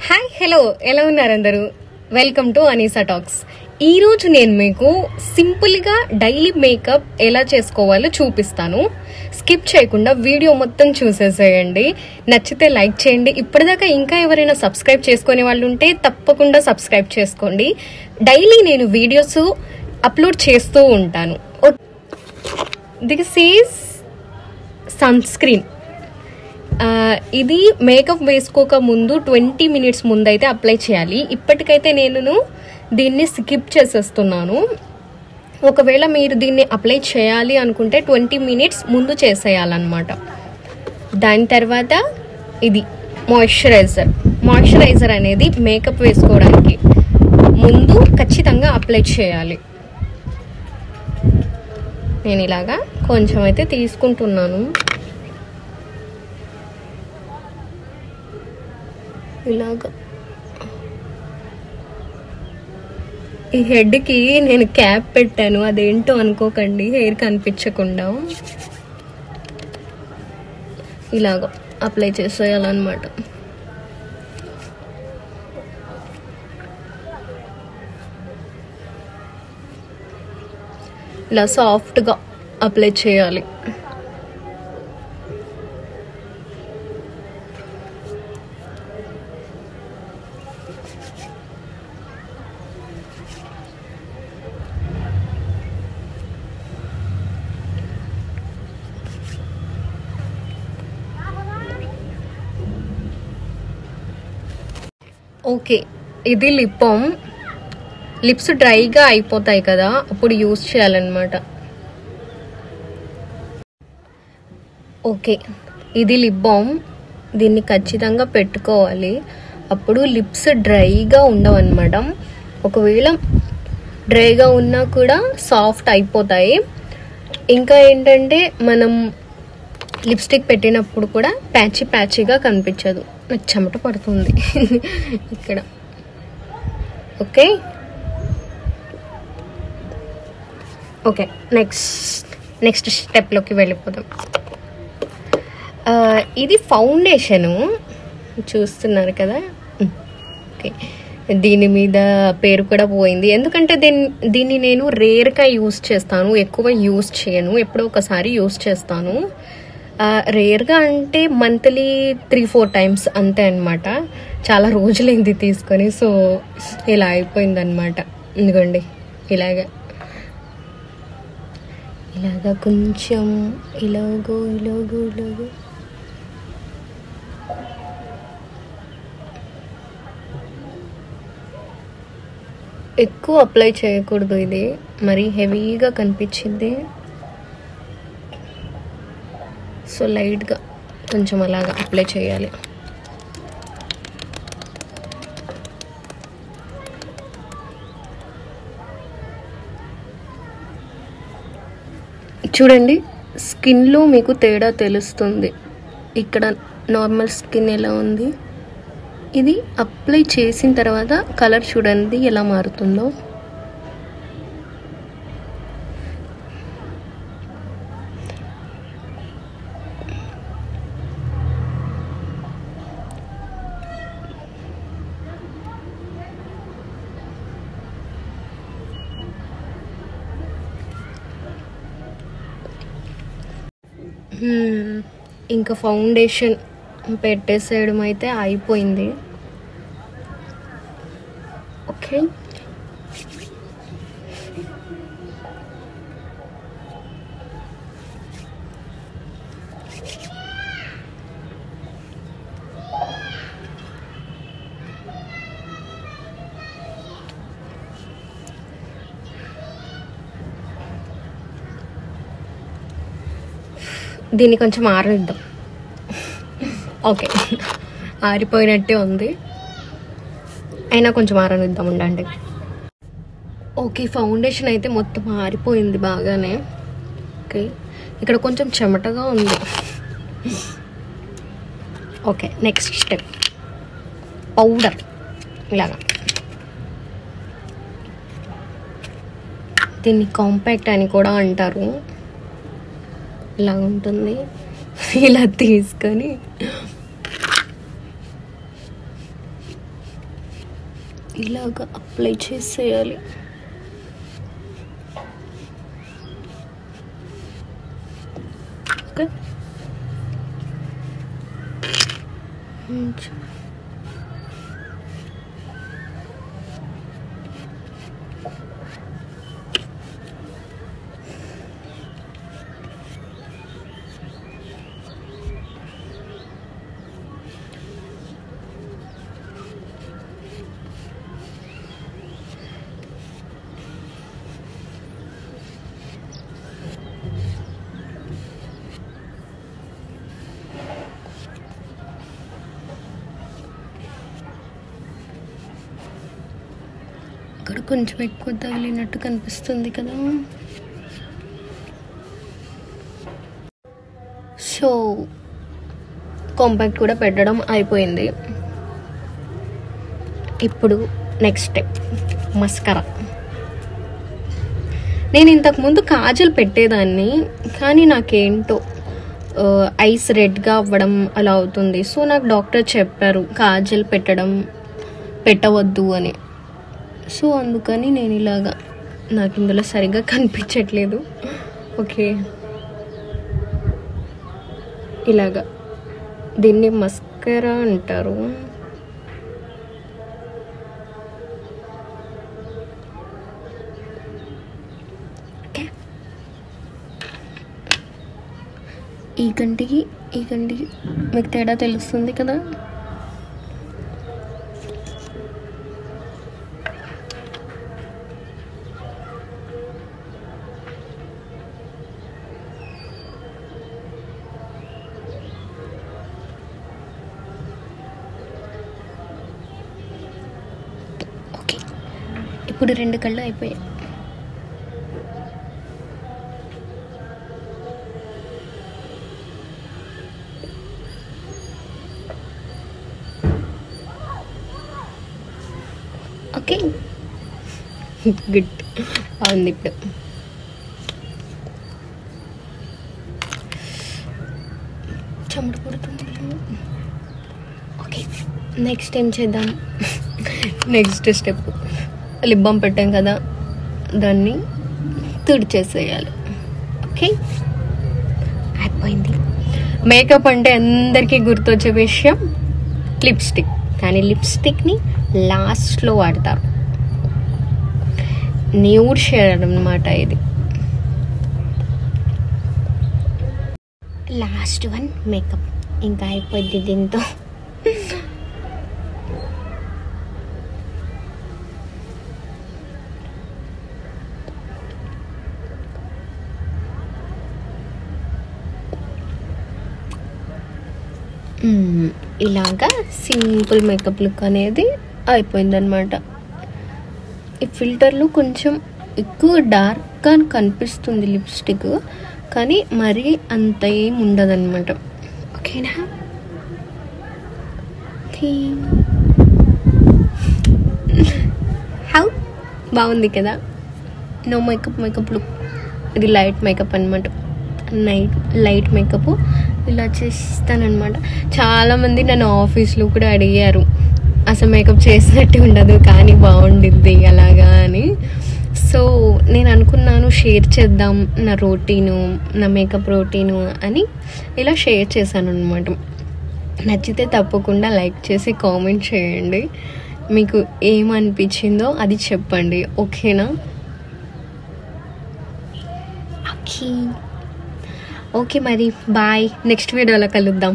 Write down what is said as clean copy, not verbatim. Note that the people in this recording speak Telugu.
హాయ్ హలో ఎలా ఉన్నారు అందరూ? Welcome to Anisa talks. ఈ రోజు నేను మీకు సింపుల్గా డైలీ మేకప్ ఎలా చేసుకోవాలో చూపిస్తాను. స్కిప్ చేయకుండా వీడియో మొత్తం చూసేసేయండి. నచ్చితే లైక్ చేయండి. ఇప్పటిదాకా ఇంకా ఎవరైనా సబ్స్క్రైబ్ చేసుకునే వాళ్ళు ఉంటే తప్పకుండా సబ్స్క్రైబ్ చేసుకోండి. డైలీ నేను వీడియోస్ అప్లోడ్ చేస్తూ ఉంటాను. This is sunscreen. ఇది మేకప్ వేసుకోక ముందు 20 minutes ముందు అయితే అప్లై చేయాలి. ఇప్పటికైతే నేను దీన్ని స్కిప్ చేసేస్తున్నాను. ఒకవేళ మీరు దీన్ని అప్లై చేయాలి అనుకుంటే 20 minutes ముందు చేసేయాలన్నమాట. దాని తర్వాత ఇది మాయిశ్చరైజర్ అనేది మేకప్ వేసుకోవడానికి ముందు ఖచ్చితంగా అప్లై చేయాలి. నేను ఇలాగా కొంచెం అయితే తీసుకుంటున్నాను. ఇలాగా ఈ హెడ్కి నేను క్యాప్ పెట్టాను, అదేంటో అనుకోకండి, హెయిర్ కనిపించకుండా ఇలాగా అప్లై చేసేయాలన్నమాట. ఇలా సాఫ్ట్గా అప్లై చేయాలి. ఓకే, ఇది లిప్ బామ్. లిప్స్ డ్రైగా అయిపోతాయి కదా, అప్పుడు యూజ్ చేయాలన్నమాట. ఓకే, ఇది లిప్ బామ్. దీన్ని ఖచ్చితంగా పెట్టుకోవాలి, అప్పుడు లిప్స్ డ్రైగా ఉండవు అన్నమాట. ఒకవేళ డ్రైగా ఉన్నా కూడా సాఫ్ట్ అయిపోతాయి. ఇంకా ఏంటంటే మనం లిప్స్టిక్ పెట్టినప్పుడు కూడా ప్యాచీగా కనిపించదు. నాకు చెమట పడుతుంది ఇక్కడ. ఓకే, నెక్స్ట్ స్టెప్లోకి వెళ్ళిపోదాం. ఇది ఫౌండేషను చూస్తున్నారు కదా. ఓకే, దీని మీద పేరు కూడా పోయింది, ఎందుకంటే దీన్ని నేను రేర్గా యూజ్ చేస్తాను, ఎక్కువ యూజ్ చేయను, ఎప్పుడో ఒకసారి యూజ్ చేస్తాను. రేర్గా అంటే మంత్లీ 3-4 times అంతే అనమాట. చాలా రోజులైంది తీసుకొని, సో ఇలా అయిపోయిందనమాట. ఎందుకండి ఇలాగా కొంచెం ఇలాగో ఎక్కువ అప్లై చేయకూడదు, ఇది మరి హెవీగా కనిపించింది. సో లైట్గా కొంచెం అలాగా అప్లై చేయాలి. చూడండి, స్కిన్లో మీకు తేడా తెలుస్తుంది. ఇక్కడ నార్మల్ స్కిన్ ఎలా ఉంది, ఇది అప్లై చేసిన తర్వాత కలర్ చూడండి ఎలా మారుతుందో. ఇంకా ఫౌండేషన్ పెట్టేసేయడం అయితే అయిపోయింది. ఓకే, దీన్ని కొంచెం ఆరనిద్దాం. ఓకే, ఆరిపోయినట్టే ఉంది, అయినా కొంచెం ఆరనిద్దాం ఉండండి. ఓకే, ఫౌండేషన్ అయితే మొత్తం ఆరిపోయింది బాగానే. ఓకే, ఇక్కడ కొంచెం చెమటగా ఉంది. Okay, next step powder. ఇలాగా దీన్ని కాంపాక్ట్ అని కూడా అంటారు. ఇలా ఉంటుంది, ఇలా తీసుకొని ఇలాగ అప్లై చేసేయాలి. ఓకే, ఇక్కడ కొంచెం ఎక్కువ తగిలినట్టు కనిపిస్తుంది కదా. సో కాంపాక్ట్ కూడా పెట్టడం అయిపోయింది. ఇప్పుడు నెక్స్ట్ స్టెప్ మస్కరా. నేను ఇంతకుముందు కాజల్ పెట్టేదాన్ని, కానీ నాకేంటో ఐస్ రెడ్గా అవ్వడం అలా అవుతుంది. సో నాకు డాక్టర్ చెప్పారు కాజల్ పెట్టవద్దు అని. సో అందుకని నేను ఇలాగా, నాకు ఇందులో సరిగ్గా కనిపించట్లేదు. ఓకే, ఇలాగా దీన్ని మస్కరా అంటారు. ఓకే, ఈ గంటికి మీకు తేడా తెలుస్తుంది కదా. ఇప్పుడు 2 కళ్ళు అయిపోయాయి. ఓకే, గుడ్, బాగుంది. ఇప్పుడు చెమట పడుతుంది. ఓకే, నెక్స్ట్ ఏం చేద్దాం? నెక్స్ట్ స్టెప్ లిప్ బామ్ పెట్టాం కదా, దాన్ని తుడిచేసేయాలి. ఓకే, అయిపోయింది. మేకప్ అంటే అందరికీ గుర్తొచ్చే విషయం లిప్స్టిక్. కానీ లిప్స్టిక్ని లాస్ట్లో వాడతారు. న్యూడ్ షేడ్ అన్నమాట ఇది. లాస్ట్ వన్ మేకప్, ఇంకా అయిపోయింది దీంతో. ఇలాగా సింపుల్ మేకప్ లుక్ అనేది అయిపోయిందనమాట. ఈ ఫిల్టర్లో కొంచెం ఎక్కువ డార్క్గా కనిపిస్తుంది లిప్స్టిక్, కానీ మరీ అంత ఏం ఉండదన్నమాట. ఓకేనా? హౌ బాగుంది కదా. No makeup look. ఇది లైట్ మేకప్ అనమాట. లైట్ మేకప్ ఇలా చేస్తానన్నమాట. చాలామంది నన్ను ఆఫీస్లో కూడా అడిగారు, అసలు మేకప్ చేసినట్టు ఉండదు కానీ బాగుండిద్ది అలాగా అని. సో నేను అనుకున్నాను షేర్ చేద్దాం నా రొటీను, నా మేకప్ రొటీను అని ఇలా షేర్ చేశాను అనమాట. నచ్చితే తప్పకుండా లైక్ చేసి కామెంట్ చేయండి, మీకు ఏమనిపించిందో అది చెప్పండి. ఓకేనా? ఓకే మరి బాయ్, నెక్స్ట్ వీడియోలో కలుద్దాం.